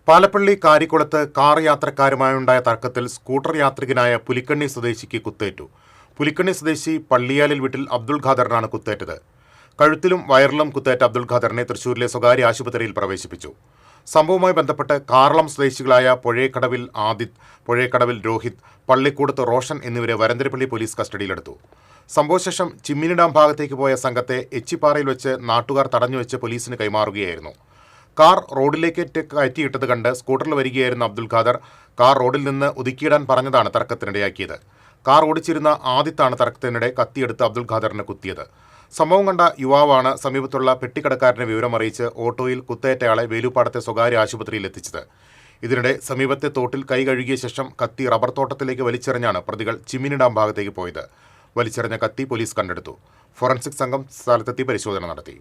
Palappilly കാരിക്കുളത്ത് car യാത്രക്കാരുമായുണ്ടായ തർക്കത്തിൽ scooter യാത്രികനായ Pulikkanni സ്വദേശിക്ക് കുത്തേറ്റു. Pulikkanni സ്വദേശി പള്ളിയാലിൽ വീട്ടിൽ അബ്ദുൾ ഖാദറിനാണ് കുത്തേറ്റത്. കഴുത്തിലും വയറിലും കുത്തേറ്റ അബ്ദുൾ ഖാദറിനെ തൃശൂരിലെ സ്വകാര്യ ആശുപത്രിയിൽ പ്രവേശിപ്പിച്ചു. സംഭവവുമായി ബന്ധപ്പെട്ട് കാറളം സ്വദേശികളായ പുഴയക്കടവിൽ ആദിത്, പുഴയക്കടവിൽ രോഹിത്, പള്ളിക്കൂടത്ത് റോഷൻ എന്നിവരെ വരന്തരപ്പള്ളി പോലീസ് കസ്റ്റഡിയിലെടുത്തു. സംഭവശേഷം ചിമ്മിനി ഡാം ഭാഗത്തേക്ക് പോയ സംഘത്തെ എച്ചിപ്പാറയിൽ വെച്ച് നാട്ടുകാർ തടഞ്ഞുവെച്ച് പോലീസിന് കൈമാറുകയായിരുന്നു. കാർ റോഡിലേക്ക് കയറ്റിയിട്ടത് കണ്ട് സ്കൂട്ടറിൽ വരികയായിരുന്ന അബ്ദുൾ ഖാദർ കാർ റോഡിൽ നിന്ന് ഒതുക്കിയിടാൻ പറഞ്ഞതാണ് തർക്കത്തിനിടയാക്കിയത്. കാർ ഓടിച്ചിരുന്ന ആദിത്താണ് തർക്കത്തിനിടെ കത്തിയെടുത്ത് അബ്ദുൾ ഖാദറിനെ കുത്തിയത്. സംഭവം കണ്ട യുവാവാണ് സമീപത്തുള്ള പെട്ടിക്കടക്കാരനെ വിവരമറിയിച്ച് ഓട്ടോയിൽ കുത്തേറ്റയാളെ വേലുപ്പാടത്തെ സ്വകാര്യ ആശുപത്രിയിൽ എത്തിച്ചത്. ഇതിനിടെ സമീപത്തെ തോട്ടിൽ കൈ കഴുകിയ ശേഷം കത്തി റബ്ബർ തോട്ടത്തിലേക്ക് വലിച്ചെറിഞ്ഞാണ് പ്രതികൾ ചിമ്മിനി ഡാം ഭാഗത്തേക്ക് പോയത്. വലിച്ചെറിഞ്ഞ കത്തി പോലീസ് കണ്ടെടുത്തു. ഫോറൻസിക് സംഘം സ്ഥലത്തെത്തി പരിശോധന നടത്തി.